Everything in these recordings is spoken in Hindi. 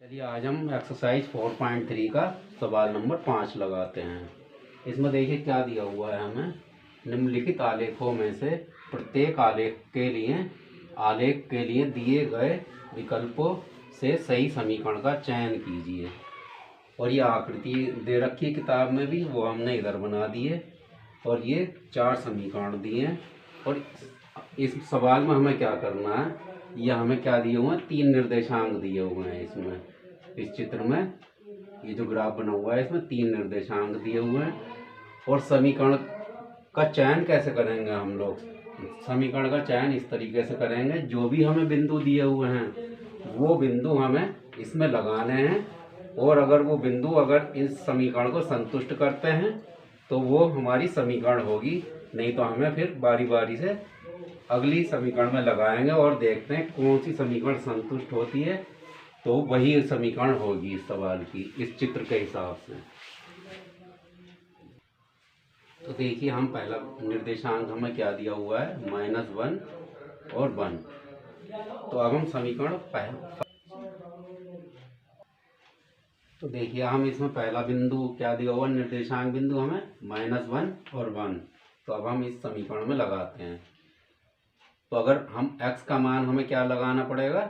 चलिए आज हम एक्सरसाइज 4.3 का सवाल नंबर 5 लगाते हैं। इसमें देखिए क्या दिया हुआ है हमें। निम्नलिखित आलेखों में से प्रत्येक आलेख के लिए दिए गए विकल्पों से सही समीकरण का चयन कीजिए। और ये आकृति दे रखी है किताब में भी, वो हमने इधर बना दिए और ये 4 समीकरण दिए हैं। और इस सवाल में हमें क्या करना है, ये हमें क्या दिए हुए हैं, 3 निर्देशांक दिए हुए हैं। इसमें इस चित्र में ये जो ग्राफ बना हुआ है इसमें 3 निर्देशांक दिए हुए हैं। और समीकरण का चयन कैसे करेंगे हम लोग, समीकरण का चयन इस तरीके से करेंगे, जो भी हमें बिंदु दिए हुए हैं वो बिंदु हमें इसमें लगाने हैं। और अगर वो बिंदु अगर इस समीकरण को संतुष्ट करते हैं तो वो हमारी समीकरण होगी, नहीं तो हमें फिर बारी बारी से अगली समीकरण में लगाएंगे और देखते हैं कौन सी समीकरण संतुष्ट होती है, तो वही समीकरण होगी इस सवाल की, इस चित्र के हिसाब से। तो देखिए हम पहला निर्देशांक हमें क्या दिया हुआ है, -1 और 1। तो अब हम समीकरण तो देखिए हम इसमें पहला बिंदु क्या दिया हुआ, निर्देशांक बिंदु हमें -1 और 1। तो अब हम इस समीकरण में लगाते हैं। तो अगर हम x का मान हमें क्या लगाना पड़ेगा,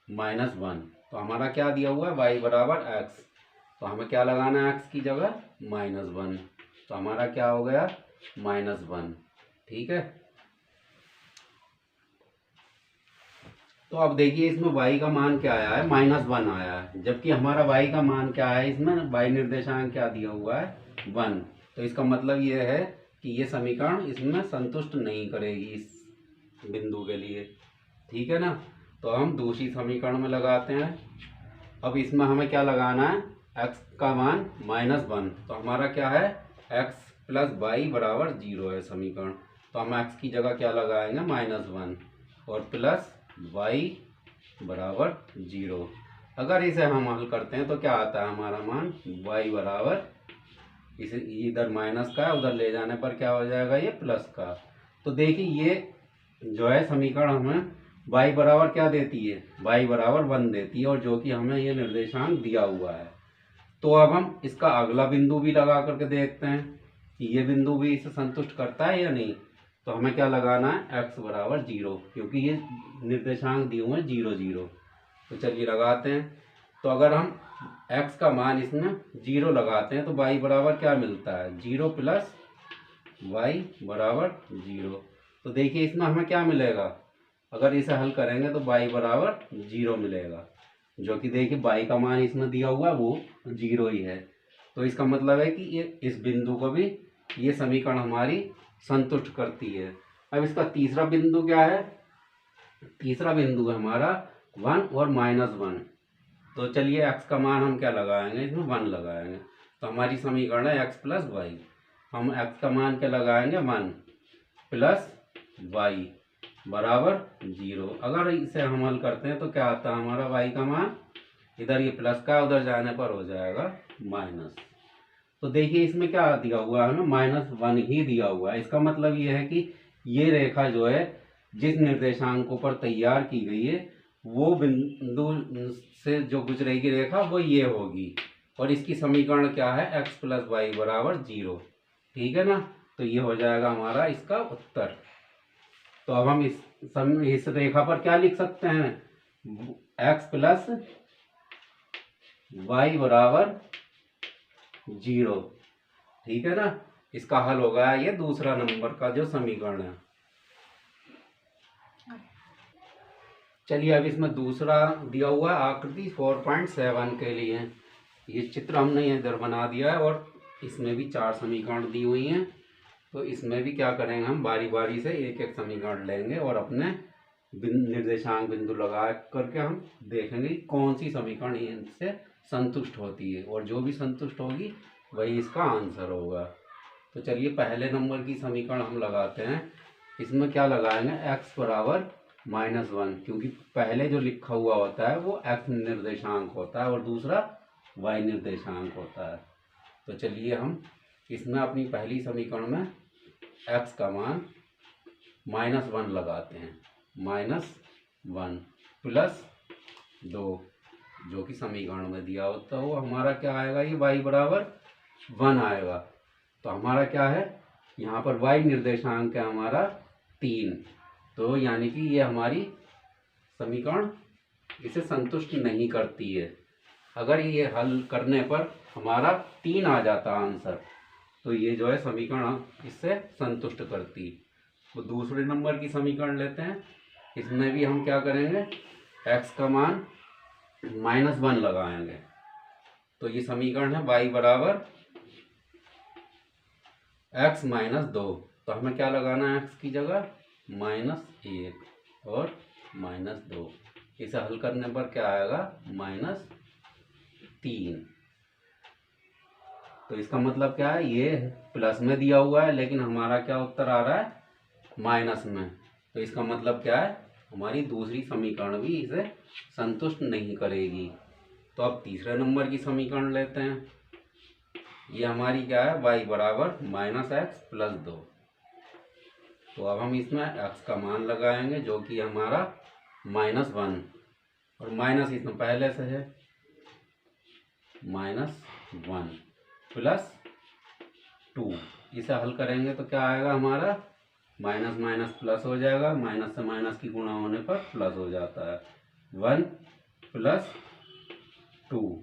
-1। तो हमारा क्या दिया हुआ है, y बराबर x। तो हमें क्या लगाना है x की जगह, -1। तो हमारा क्या हो गया, -1। ठीक है। तो अब देखिए इसमें y का मान क्या आया है, -1 आया है, जबकि हमारा y का मान क्या है, इसमें y निर्देशांक क्या दिया हुआ है, 1। तो इसका मतलब ये है कि ये समीकरण इसमें संतुष्ट नहीं करेगी इस बिंदु के लिए। ठीक है ना। तो हम दूसरी समीकरण में लगाते हैं। अब इसमें हमें क्या लगाना है, x का मान -1। तो हमारा क्या है, x + y बराबर 0 है समीकरण। तो हम x की जगह क्या लगाएंगे, -1 और प्लस y बराबर 0। अगर इसे हम हल करते हैं तो क्या आता है हमारा मान, y बराबर, इसे इधर माइनस का है, उधर ले जाने पर क्या हो जाएगा, ये प्लस का। तो देखिए ये जो है समीकरण हमें y बराबर क्या देती है, y बराबर 1 देती है, और जो कि हमें ये निर्देशांक दिया हुआ है। तो अब हम इसका अगला बिंदु भी लगा करके देखते हैं कि ये बिंदु भी इसे संतुष्ट करता है या नहीं। तो हमें क्या लगाना है, x बराबर 0, क्योंकि ये निर्देशांक दिए हुए हैं 0 0। तो चलिए लगाते हैं। तो अगर हम x का मान इसमें 0 लगाते हैं तो y बराबर क्या मिलता है, 0 + y बराबर 0। तो देखिए इसमें हमें क्या मिलेगा, अगर इसे हल करेंगे तो y बराबर 0 मिलेगा, जो कि देखिए y का मान इसमें दिया हुआ है वो 0 ही है। तो इसका मतलब है कि ये इस बिंदु को भी ये समीकरण हमारी संतुष्ट करती है। अब इसका तीसरा बिंदु क्या है, तीसरा बिंदु है हमारा 1 और -1। तो चलिए x का मान हम क्या लगाएंगे, इसमें 1 लगाएंगे। तो हमारी समीकरण है x + y। हम x का मान क्या लगाएंगे, 1 + y बराबर 0। अगर इसे हम हल करते हैं तो क्या आता है हमारा y का मान, इधर ये प्लस का उधर जाने पर हो जाएगा माइनस। तो देखिए इसमें क्या दिया हुआ है, हमें -1 ही दिया हुआ है। इसका मतलब ये है कि ये रेखा जो है जिस निर्देशांकों पर तैयार की गई है वो बिंदु से जो गुजरेगी रेखा वो ये होगी, और इसकी समीकरण क्या है, x + y बराबर 0। ठीक है ना। तो ये हो जाएगा हमारा इसका उत्तर। तो अब हम इस रेखा पर क्या लिख सकते हैं, x + y बराबर 0। ठीक है ना। इसका हल हो गया ये दूसरा नंबर का जो समीकरण है। चलिए अब इसमें दूसरा दिया हुआ आकृति 4.7 के लिए, ये चित्र हमने इधर बना दिया है और इसमें भी 4 समीकरण दी हुई हैं। तो इसमें भी क्या करेंगे, हम बारी बारी से एक एक समीकरण लेंगे और अपने निर्देशांक बिंदु लगा करके हम देखेंगे कि कौन सी समीकरण इनसे संतुष्ट होती है, और जो भी संतुष्ट होगी वही इसका आंसर होगा। तो चलिए पहले नंबर की समीकरण हम लगाते हैं। इसमें क्या लगाएंगे, x बराबर -1, क्योंकि पहले जो लिखा हुआ होता है वो x निर्देशांक होता है और दूसरा y निर्देशांक होता है। तो चलिए हम इसमें अपनी पहली समीकरण में x का मान -1 लगाते हैं, -1 + 2 जो कि समीकरण में दिया हो, तो वो हमारा क्या आएगा, ये y बराबर 1 आएगा। तो हमारा क्या है, यहाँ पर y निर्देशांक है हमारा 3, तो यानी कि ये हमारी समीकरण इसे संतुष्ट नहीं करती है। अगर ये हल करने पर हमारा 3 आ जाता आंसर, तो ये जो है समीकरण इससे संतुष्ट करती। तो दूसरे नंबर की समीकरण लेते हैं। इसमें भी हम क्या करेंगे, x का मान -1 लगाएंगे। तो ये समीकरण है y बराबर x -2। तो हमें क्या लगाना है, x की जगह -1 और -2। इसे हल करने पर क्या आएगा, -3। तो इसका मतलब क्या है, ये प्लस में दिया हुआ है लेकिन हमारा क्या उत्तर आ रहा है, माइनस में। तो इसका मतलब क्या है, हमारी दूसरी समीकरण भी इसे संतुष्ट नहीं करेगी। तो अब तीसरे नंबर की समीकरण लेते हैं। ये हमारी क्या है, y बराबर -x + 2। तो अब हम इसमें x का मान लगाएंगे जो कि हमारा -1, और माइनस इसमें पहले से है, -1 + 2। इसे हल करेंगे तो क्या आएगा हमारा, माइनस माइनस प्लस हो जाएगा, माइनस से माइनस की गुणा होने पर प्लस हो जाता है, 1 + 2।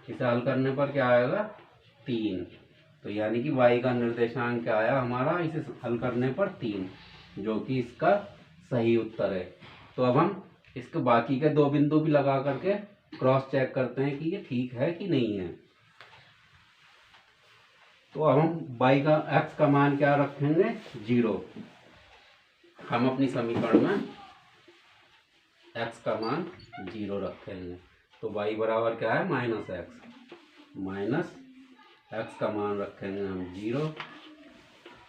इसे हल करने पर क्या आएगा, 3। तो यानी कि y का निर्देशांक क्या आया हमारा, इसे हल करने पर 3, जो कि इसका सही उत्तर है। तो अब हम इसके बाकी के 2 बिंदु भी लगा करके क्रॉस चेक करते हैं कि ये ठीक है कि नहीं है। तो अब हम x का मान क्या रखेंगे, 0। हम अपनी समीकरण में x का मान 0 रखेंगे। तो y बराबर क्या है, -x। x का मान रखेंगे हम 0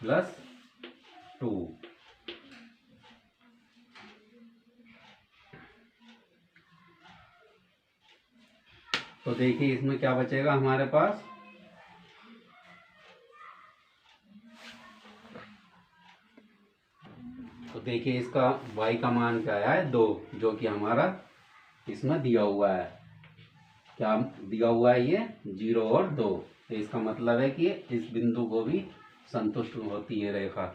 + 2। तो देखिए इसमें क्या बचेगा हमारे पास, तो देखिए इसका y का मान क्या है, 2, जो कि हमारा इसमें दिया हुआ है। क्या दिया हुआ है, ये 0 और 2। तो इसका मतलब है कि इस बिंदु को भी संतुष्ट होती है रेखा।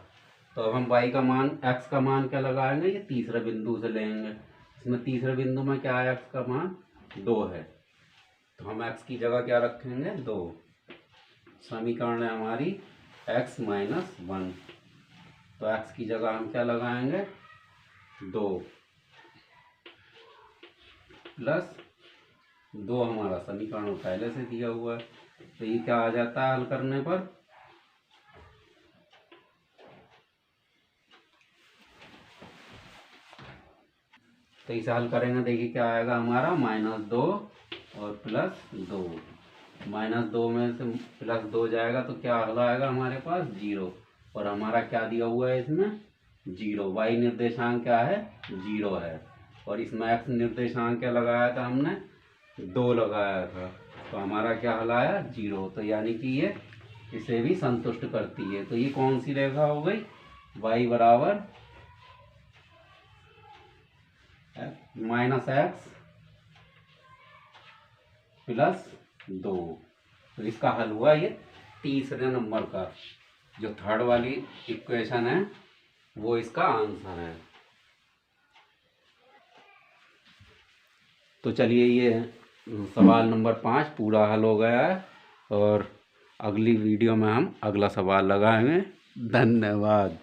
तो अब हम y का मान, x का मान क्या लगाएंगे, ये तीसरे बिंदु से लेंगे। इसमें तीसरे बिंदु में क्या है, x का मान 2 है। तो हम x की जगह क्या रखेंगे, 2। समीकरण है हमारी x - 1। तो x की जगह हम क्या लगाएंगे, 2 + 2। हमारा समीकरण पहले से दिया हुआ है, तो ये क्या आ जाता है हल करने पर, तो इसे हल करेंगे, देखिए क्या आएगा हमारा, -2 और +2। -2 में से +2 जाएगा तो क्या हल आएगा हमारे पास, 0। और हमारा क्या दिया हुआ है इसमें, 0। y निर्देशांक क्या है, 0 है। और इसमें x निर्देशांक क्या लगाया था हमने, 2 लगाया था। तो हमारा क्या हल आया, 0। तो यानी कि ये इसे भी संतुष्ट करती है। तो ये कौन सी रेखा हो गई, y बराबर -x + 2। तो इसका हल हुआ ये तीसरे नंबर का, जो थर्ड वाली इक्वेशन है वो इसका आंसर है। तो चलिए ये सवाल नंबर 5 पूरा हल हो गया है, और अगली वीडियो में हम अगला सवाल लगाएंगे। धन्यवाद।